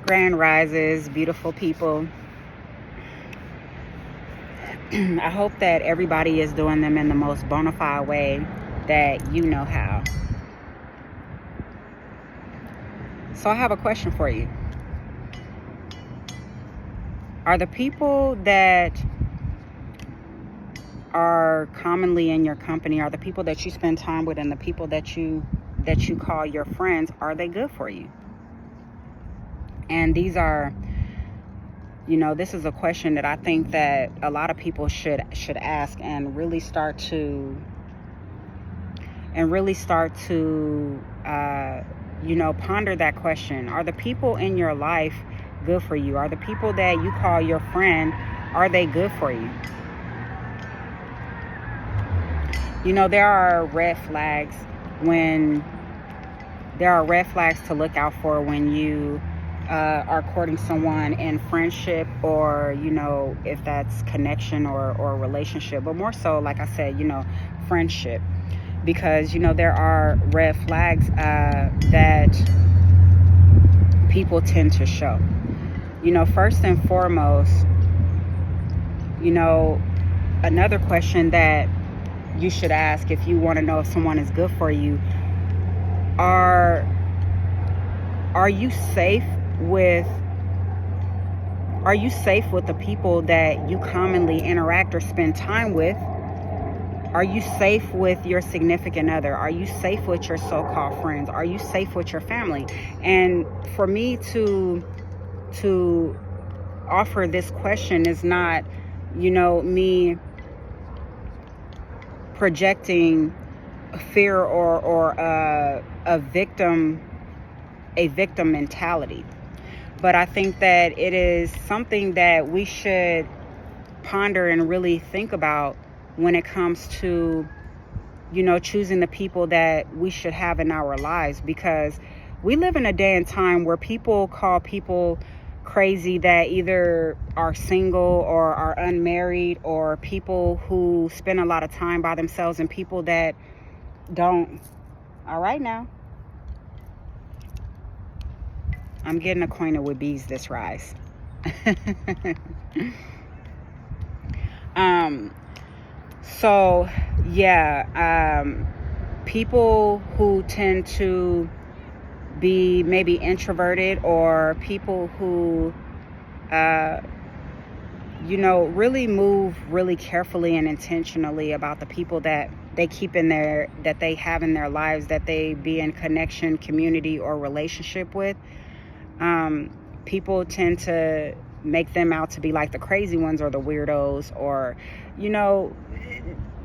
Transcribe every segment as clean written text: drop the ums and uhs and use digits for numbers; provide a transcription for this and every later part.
Grand rises, beautiful people. I hope that everybody is doing them in the most bona fide way that you know how. So I have a question for you. Are the people that are commonly in your company, are the people that you spend time with, and the people that you call your friends, are they good for you? And these are, this is a question that I think that a lot of people should ask and really start to ponder that question. Are the people in your life good for you? Are the people that you call your friend, are they good for you? There are red flags to look out for when you are courting someone in friendship, or if that's connection or relationship, but more so, like I said, friendship, because there are red flags that people tend to show. First and foremost, another question that you should ask if you want to know if someone is good for you: are you safe with the people that you commonly interact or spend time with? Are you safe with your significant other? Are you safe with your so-called friends? Are you safe with your family? And for me to offer this question is not, me projecting fear or a victim mentality. But I think that it is something that we should ponder and really think about when it comes to, choosing the people that we should have in our lives, because we live in a day and time where people call people crazy that either are single or are unmarried, or people who spend a lot of time by themselves, and people that don't. All right, now I'm getting acquainted with bees this rise. So yeah, people who tend to be maybe introverted, or people who really move really carefully and intentionally about the people that they keep that they have in their lives, that they be in connection, community, or relationship with. People tend to make them out to be like the crazy ones or the weirdos, or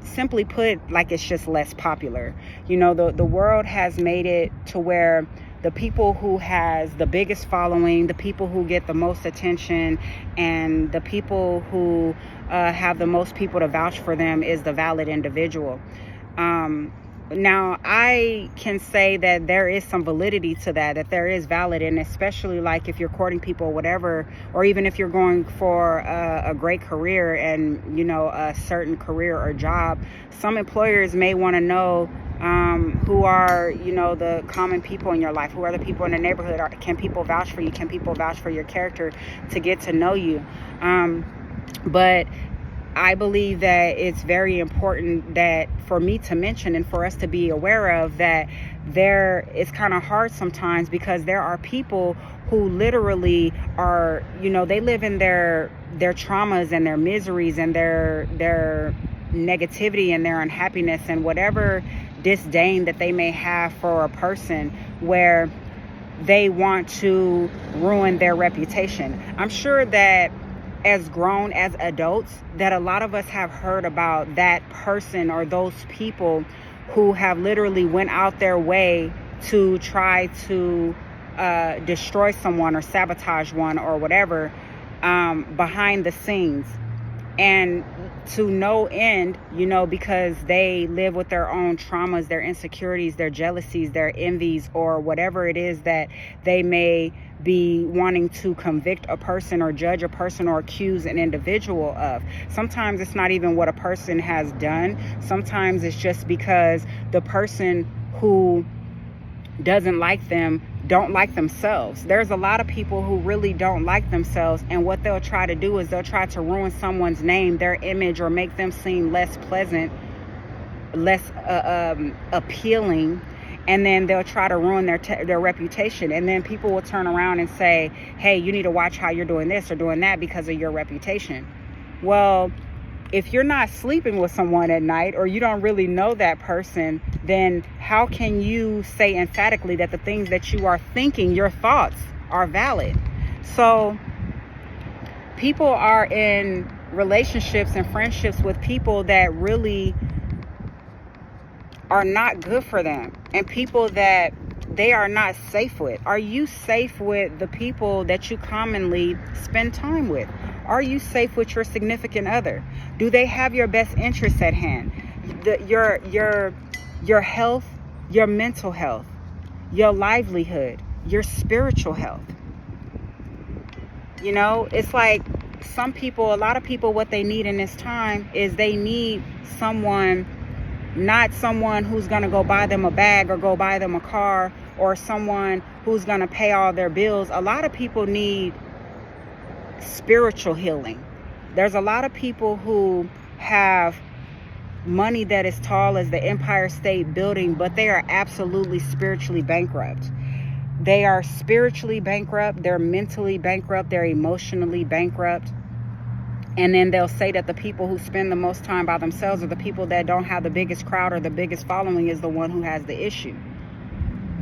simply put, like it's just less popular. The world has made it to where the people who has the biggest following, the people who get the most attention, and the people who have the most people to vouch for them is the valid individual. Now, I can say that there is some validity to that there is valid, and especially like if you're courting people or whatever, or even if you're going for a great career and, a certain career or job, some employers may want to know who are, the common people in your life, who are the people in the neighborhood, can people vouch for you, can people vouch for your character, to get to know you. But I believe that it's very important that for me to mention and for us to be aware of that it's kind of hard sometimes, because there are people who literally are, they live in their traumas and their miseries and their negativity and their unhappiness and whatever disdain that they may have for a person, where they want to ruin their reputation. I'm sure that as grown as adults, that a lot of us have heard about that person or those people who have literally went out their way to try to destroy someone or sabotage one or whatever, behind the scenes, and to no end, because they live with their own traumas, their insecurities, their jealousies, their envies, or whatever it is that they may be wanting to convict a person or judge a person or accuse an individual of. Sometimes it's not even what a person has done. Sometimes it's just because the person who doesn't like them don't like themselves. There's a lot of people who really don't like themselves, and what they'll try to do is they'll try to ruin someone's name, their image, or make them seem less pleasant, less appealing, and then they'll try to ruin their reputation. And then people will turn around and say, hey, you need to watch how you're doing this or doing that because of your reputation. Well, if you're not sleeping with someone at night, or you don't really know that person, then how can you say emphatically that the things that you are thinking, your thoughts, are valid? So people are in relationships and friendships with people that really are not good for them, and people that they are not safe with. Are you safe with the people that you commonly spend time with? Are you safe with your significant other? Do they have your best interests at hand? Your health, your mental health, your livelihood, your spiritual health. You know, it's like a lot of people, what they need in this time is they need someone, not someone who's going to go buy them a bag or go buy them a car, or someone who's going to pay all their bills. A lot of people need spiritual healing. There's a lot of people who have money that is tall as the Empire State Building, but they are absolutely spiritually bankrupt. They are spiritually bankrupt, they're mentally bankrupt, they're emotionally bankrupt. And then they'll say that the people who spend the most time by themselves, or the people that don't have the biggest crowd or the biggest following, is the one who has the issue.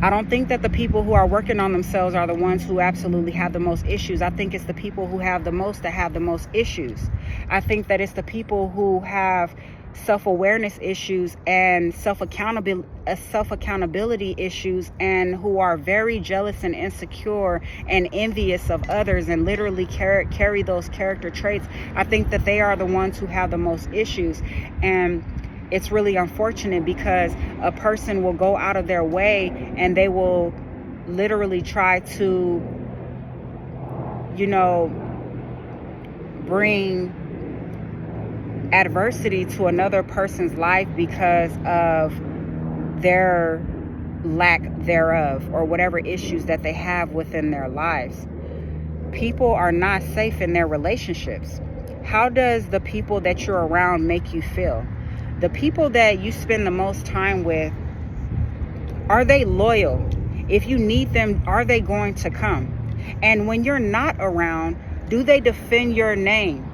I don't think that the people who are working on themselves are the ones who absolutely have the most issues. I think it's the people who have the most that have the most issues. I think that it's the people who have self-awareness issues and self-accountability issues, and who are very jealous and insecure and envious of others, and literally carry those character traits. I think that they are the ones who have the most issues. And it's really unfortunate, because a person will go out of their way and they will literally try to, bring adversity to another person's life because of their lack thereof, or whatever issues that they have within their lives. People are not safe in their relationships. How does the people that you're around make you feel? The people that you spend the most time with, are they loyal? If you need them, are they going to come? And when you're not around, do they defend your name?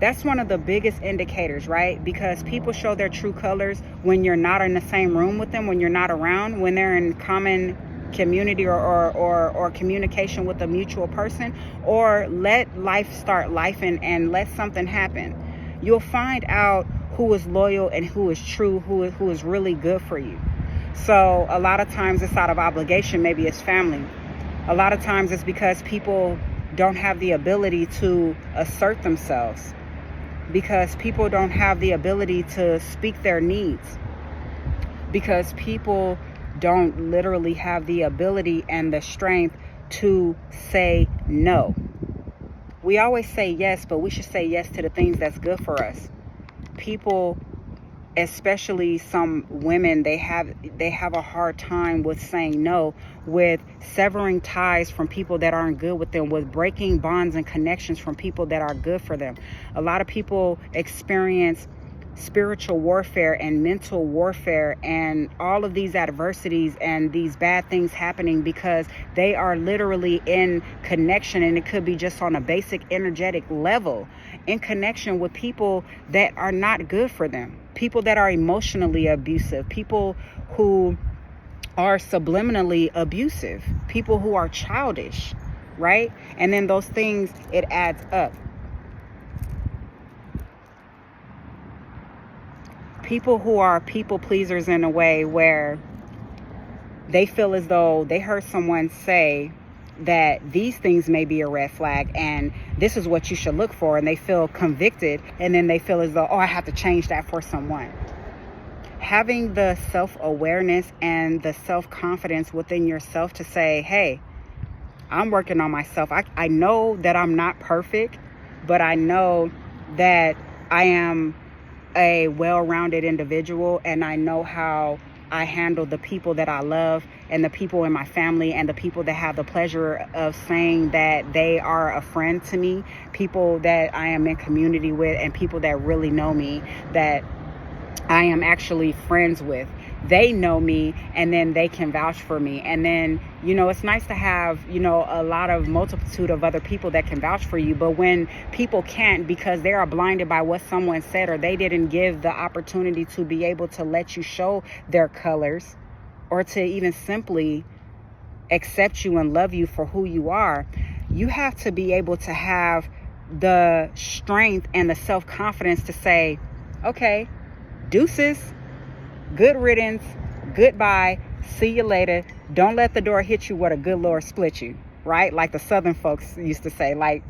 That's one of the biggest indicators, right? Because people show their true colors when you're not in the same room with them, when you're not around, when they're in common community or communication with a mutual person, or let life start life and let something happen. You'll find out who is loyal and who is true, who is really good for you. So a lot of times it's out of obligation. Maybe it's family. A lot of times it's because people don't have the ability to assert themselves, because people don't have the ability to speak their needs, because people don't literally have the ability and the strength to say no. We always say yes, but we should say yes to the things that's good for us. People, especially some women, they have a hard time with saying no, with severing ties from people that aren't good with them, with breaking bonds and connections from people that are good for them. A lot of people experience spiritual warfare and mental warfare and all of these adversities and these bad things happening because they are literally in connection, and it could be just on a basic energetic level, in connection with people that are not good for them, people that are emotionally abusive, people who are subliminally abusive, people who are childish, right? And then those things, it adds up. People who are people pleasers in a way where they feel as though they heard someone say that these things may be a red flag and this is what you should look for, and they feel convicted, and then they feel as though, oh, I have to change that for someone. Having the self-awareness and the self-confidence within yourself to say, hey, I'm working on myself. I know that I'm not perfect, but I know that I am a well-rounded individual, and I know how I handle the people that I love and the people in my family and the people that have the pleasure of saying that they are a friend to me, people that I am in community with, and people that really know me, that I am actually friends with. They know me, and then they can vouch for me. And then, it's nice to have, a lot of multitude of other people that can vouch for you. But when people can't because they are blinded by what someone said, or they didn't give the opportunity to be able to let you show their colors, or to even simply accept you and love you for who you are, you have to be able to have the strength and the self-confidence to say, okay, deuces, good riddance, goodbye, see you later. Don't let the door hit you where the good Lord split you, right? Like the Southern folks used to say, like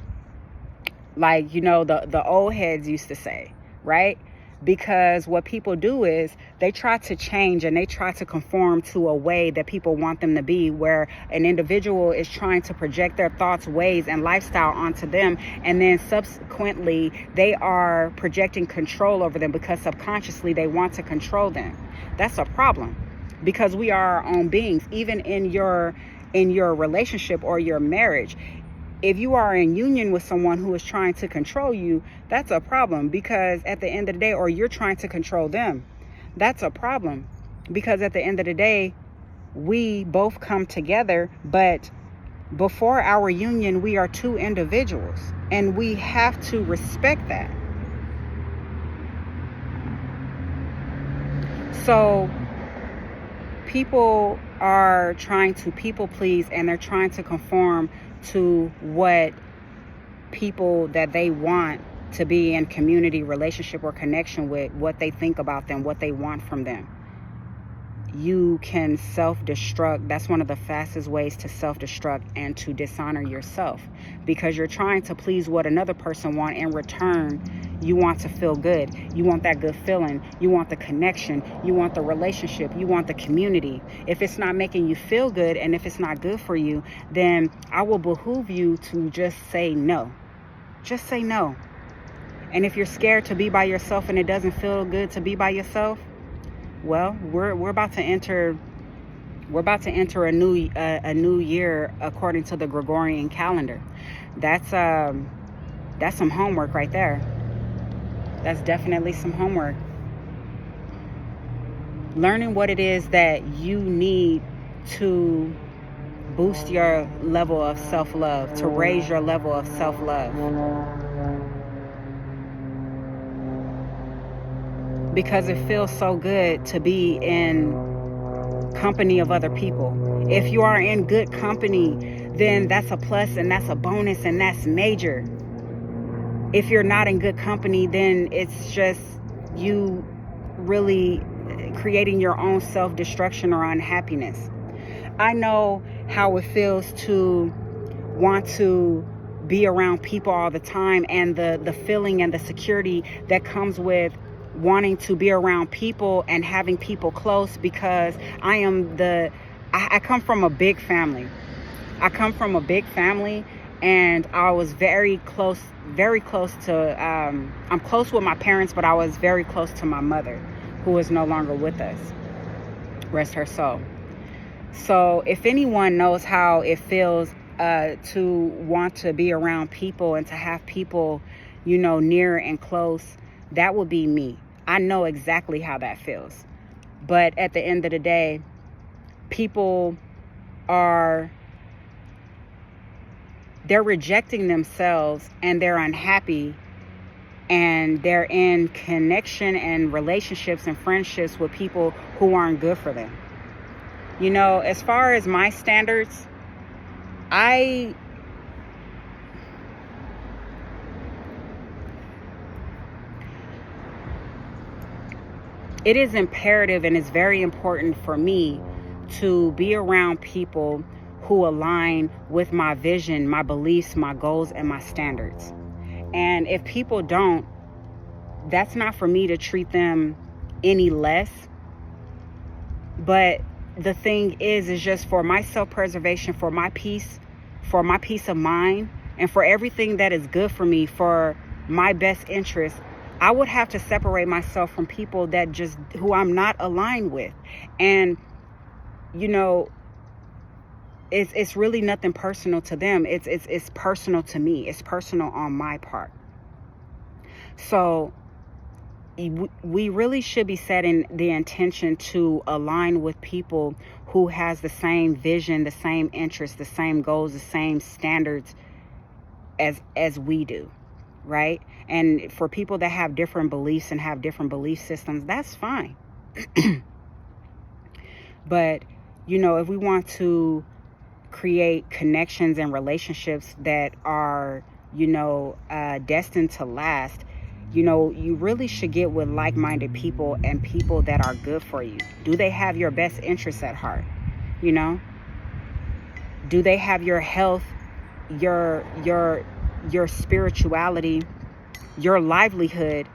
the old heads used to say, right? Because what people do is they try to change and they try to conform to a way that people want them to be, where an individual is trying to project their thoughts, ways, and lifestyle onto them. And then subsequently, they are projecting control over them because subconsciously they want to control them. That's a problem, because we are our own beings. Even in your relationship or your marriage, if you are in union with someone who is trying to control you, that's a problem, because at the end of the day, or you're trying to control them, that's a problem, because at the end of the day, we both come together, but before our union, we are two individuals, and we have to respect that. So people are trying to people please, and they're trying to conform to what people that they want to be in community, relationship, or connection with, what they think about them, what they want from them. You can self-destruct. That's one of the fastest ways to self-destruct and to dishonor yourself, because you're trying to please what another person wants. In return, you want to feel good. You want that good feeling. You want the connection. You want the relationship. You want the community. If it's not making you feel good, and if it's not good for you, then I will behoove you to just say no. Just say no. And if you're scared to be by yourself and it doesn't feel good to be by yourself, well, we're about to enter a new year according to the Gregorian calendar. That's some homework right there. That's definitely some homework. Learning what it is that you need to boost your level of self-love, to raise your level of self-love. Because it feels so good to be in company of other people. If you are in good company, then that's a plus, and that's a bonus, and that's major. If you're not in good company, then it's just you really creating your own self-destruction or unhappiness. I know how it feels to want to be around people all the time, and the feeling and the security that comes with wanting to be around people and having people close, because I come from a big family. And I was very close to, I'm close with my parents, but I was very close to my mother, who is no longer with us. Rest her soul. So if anyone knows how it feels to want to be around people and to have people, near and close, that would be me. I know exactly how that feels. But at the end of the day, people they're rejecting themselves, and they're unhappy, and they're in connection and relationships and friendships with people who aren't good for them. As far as my standards, it is imperative and it's very important for me to be around people who align with my vision, my beliefs, my goals, and my standards. And if people don't, that's not for me to treat them any less. But the thing is just for my self-preservation, for my peace of mind, and for everything that is good for me, for my best interest, I would have to separate myself from people who I'm not aligned with. And, you know, it's really nothing personal to them. It's personal to me. It's personal on my part. So we really should be setting the intention to align with people who has the same vision, the same interests, the same goals, the same standards as we do, right? And for people that have different beliefs and have different belief systems, that's fine. But, you know, if we want to create connections and relationships that are, you know, destined to last, you know, you really should get with like-minded people and people that are good for you. Do they have your best interests at heart? You know, do they have your health, your spirituality, your livelihood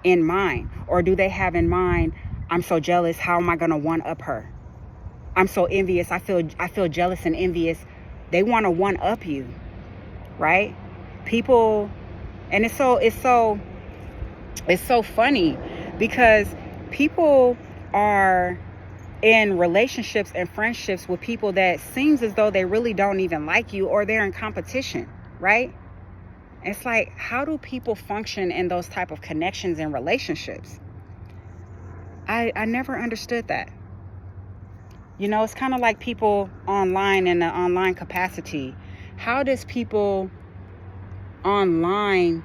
in mind? Or do they have in mind, I'm so jealous, how am I going to one up her? I'm so envious, I feel jealous and envious. They want to one up you, right? People, and it's so funny because people are in relationships and friendships with people that seems as though they really don't even like you, or they're in competition, right? It's like, how do people function in those type of connections and relationships? I never understood that. You know, it's kind of like people online in the online capacity. How does people online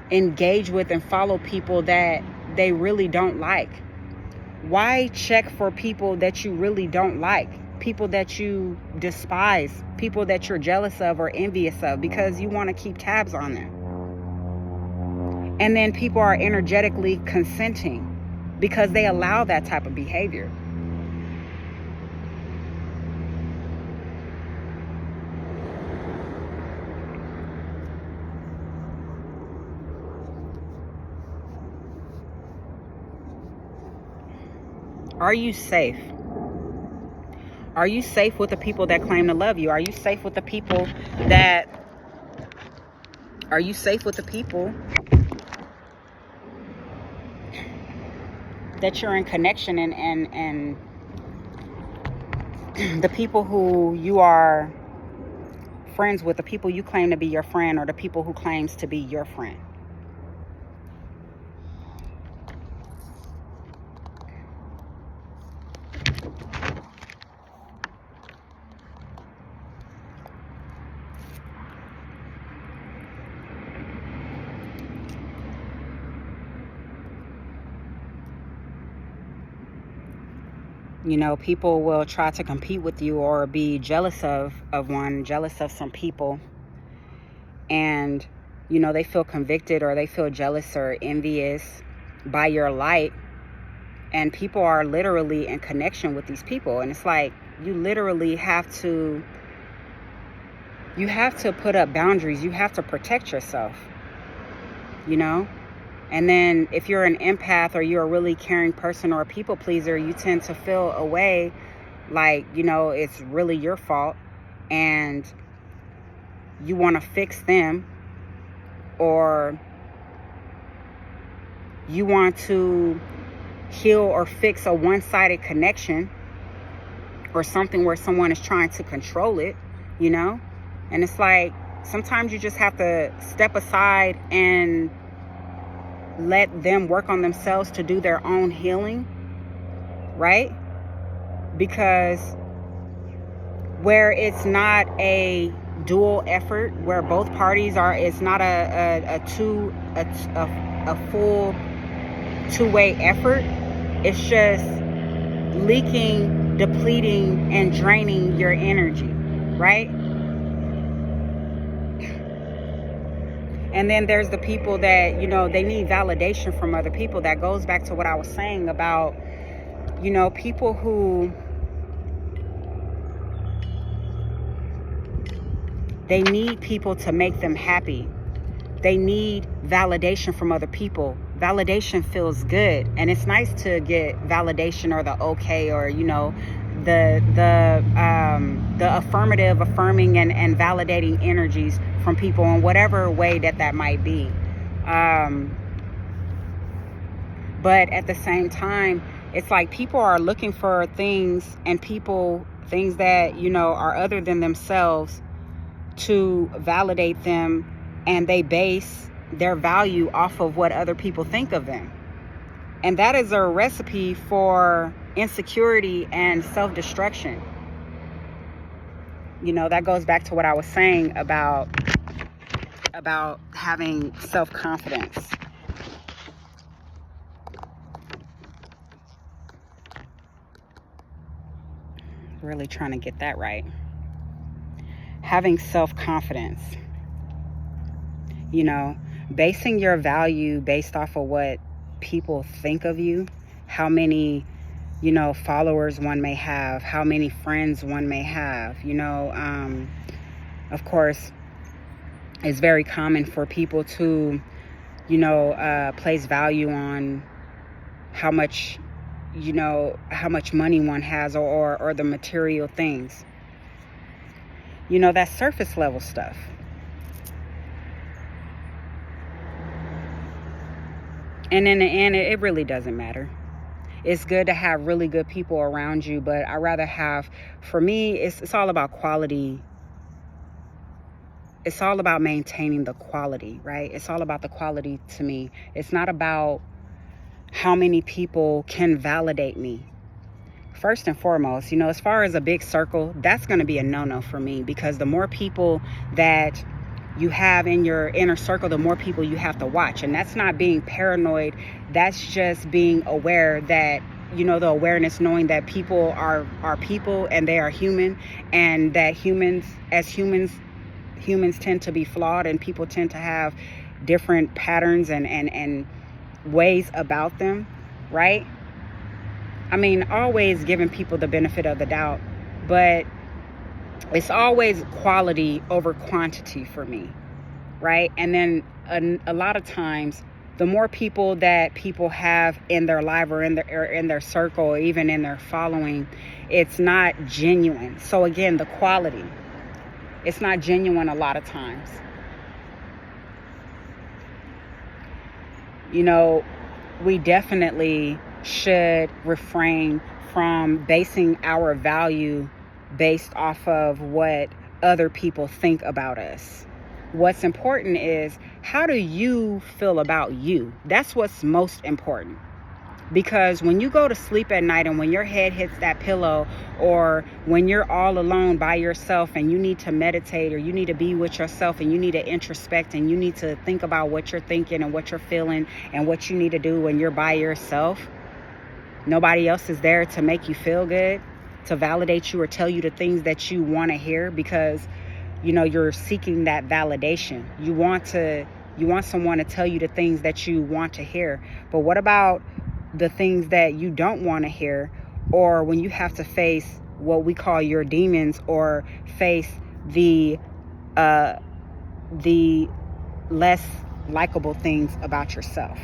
engage with and follow people that they really don't like? Why check for people that you really don't like? People that you despise, people that you're jealous of or envious of, because you want to keep tabs on them. And then people are energetically consenting because they allow that type of behavior. Are you safe? Are you safe with the people that claim to love you? Are you safe with the people that you're in connection and the people who you are friends with, the people you claim to be your friend, or the people who claims to be your friend? You know, people will try to compete with you or be jealous of some people. And, you know, they feel convicted or they feel jealous or envious by your light. And people are literally in connection with these people. And it's like, you literally have to put up boundaries. You have to protect yourself, you know? And then if you're an empath or you're a really caring person or a people pleaser, you tend to feel a way like, you know, it's really your fault and you want to fix them, or you want to heal or fix a one-sided connection or something where someone is trying to control it, you know? And it's like, sometimes you just have to step aside and let them work on themselves to do their own healing, right? Because where it's not a dual effort, where both parties are, it's not a full two-way effort. It's just leaking, depleting, and draining your energy, right? And then there's the people that, you know, they need validation from other people. That goes back to what I was saying about, you know, people who, they need people to make them happy. They need validation from other people. Validation feels good. And it's nice to get validation or the okay, or, you know, the affirmative, affirming and validating energies from people in whatever way that might be. But at the same time, It's like people are looking for things that, are other than themselves to validate them, and they base their value off of what other people think of them. And that is a recipe for insecurity and self-destruction. That goes back to what I was saying about having self-confidence. Really trying to get that right. Having self-confidence. Basing your value based off of what people think of you, how many, followers one may have, how many friends one may have. Of course, it's very common for people to, place value on how much money one has, or the material things. That surface level stuff. And in the end, it really doesn't matter. It's good to have really good people around you, but I rather have, for me, it's all about quality. It's all about maintaining the quality, right? It's all about the quality to me. It's not about how many people can validate me. First and foremost, as far as a big circle, that's going to be a no-no for me, because the more people that you have in your inner circle, the more people you have to watch. And that's not being paranoid. That's just being aware that, the awareness, knowing that people are people and they are human, and that humans tend to be flawed, and people tend to have different patterns and ways about them, right? I mean, always giving people the benefit of the doubt, but it's always quality over quantity for me, right? And then a lot of times, the more people that people have in their life, or in their circle, or even in their following, it's not genuine. So again, the quality, it's not genuine a lot of times. We definitely should refrain from basing our value based off of what other people think about us. What's important is, how do you feel about you? That's what's most important. Because when you go to sleep at night, and when your head hits that pillow, or when you're all alone by yourself and you need to meditate, or you need to be with yourself, and you need to introspect, and you need to think about what you're thinking and what you're feeling and what you need to do when you're by yourself, nobody else is there to make you feel good, to validate you, or tell you the things that you want to hear, because you're seeking that validation. You want someone to tell you the things that you want to hear. But what about the things that you don't want to hear, or when you have to face what we call your demons, or face the less likable things about yourself?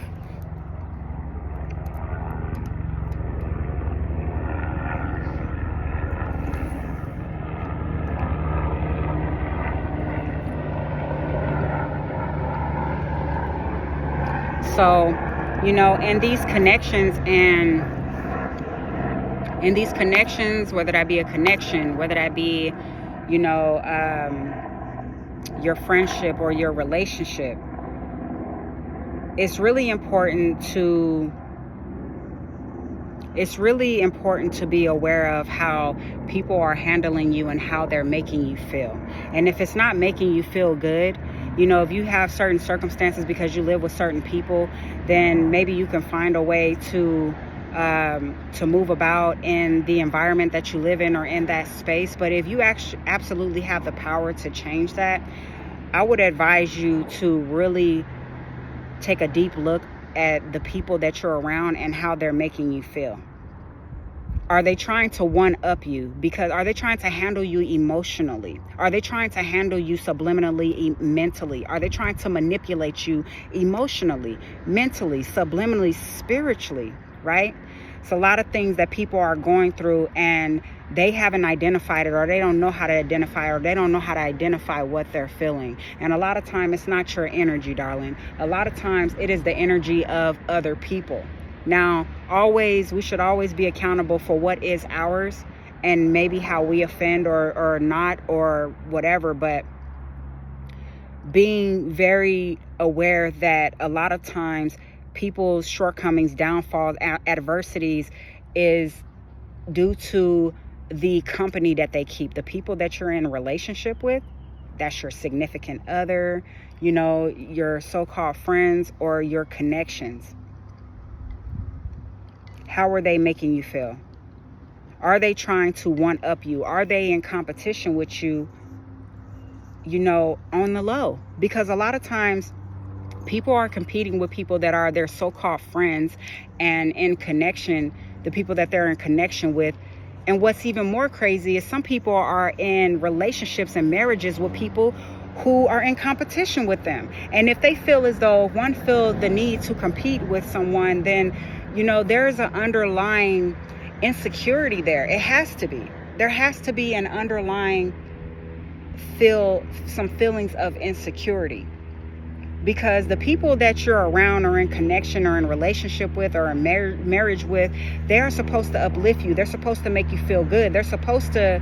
So, in these connections, whether that be a connection, whether that be, your friendship or your relationship, it's really important to be aware of how people are handling you and how they're making you feel. And if it's not making you feel good, if you have certain circumstances because you live with certain people, then maybe you can find a way to move about in the environment that you live in, or in that space. But if you absolutely have the power to change that, I would advise you to really take a deep look at the people that you're around and how they're making you feel. Are they trying to one-up you? Because are they trying to handle you emotionally? Are they trying to handle you subliminally, mentally? Are they trying to manipulate you emotionally, mentally, subliminally, spiritually, right? It's a lot of things that people are going through, and they haven't identified it, or they don't know how to identify, or they don't know how to identify what they're feeling. And a lot of time, it's not your energy, darling. A lot of times it is the energy of other people. Now, we should always be accountable for what is ours and maybe how we offend or not or whatever, but being very aware that a lot of times people's shortcomings, downfalls, adversities is due to the company that they keep, the people that you're in a relationship with. That's your significant other, your so-called friends or your connections. How are they making you feel? Are they trying to one up you? Are they in competition with you, on the low? Because a lot of times people are competing with people that are their so-called friends and in connection, the people that they're in connection with. And what's even more crazy is some people are in relationships and marriages with people who are in competition with them. And if they feel as though one feels the need to compete with someone, then, there's an underlying insecurity there. It has to be. There has to be an underlying some feelings of insecurity. Because the people that you're around or in connection or in relationship with or in marriage with, they are supposed to uplift you. They're supposed to make you feel good. They're supposed to,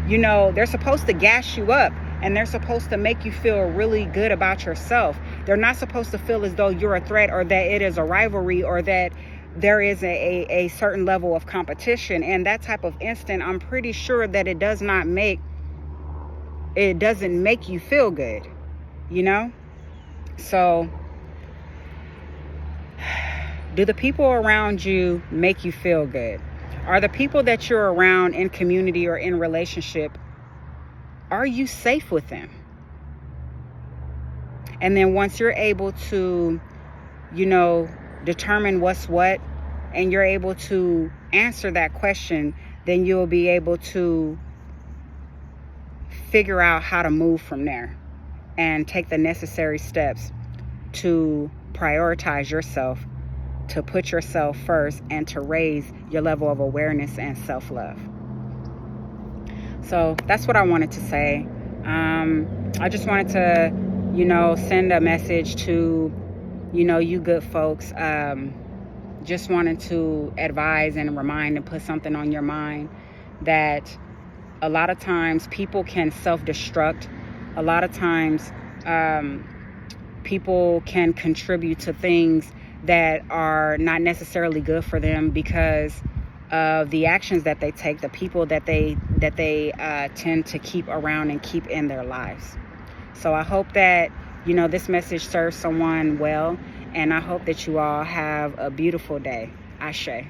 they're supposed to gas you up, and they're supposed to make you feel really good about yourself. They're not supposed to feel as though you're a threat or that it is a rivalry or that there is a certain level of competition. And that type of instant, I'm pretty sure that it doesn't make you feel good, So, do the people around you make you feel good? Are the people that you're around in community or in relationship, are you safe with them? And then once you're able to, determine what's what, and you're able to answer that question, then you'll be able to figure out how to move from there and take the necessary steps to prioritize yourself, to put yourself first, and to raise your level of awareness and self-love. So that's what I wanted to say. I just wanted to, send a message to, you good folks. Just wanted to advise and remind and put something on your mind that a lot of times people can self-destruct. A lot of times people can contribute to things that are not necessarily good for them because of the actions that they take, the people that they tend to keep around and keep in their lives. So I hope that, this message serves someone well, and I hope that you all have a beautiful day. Ashe.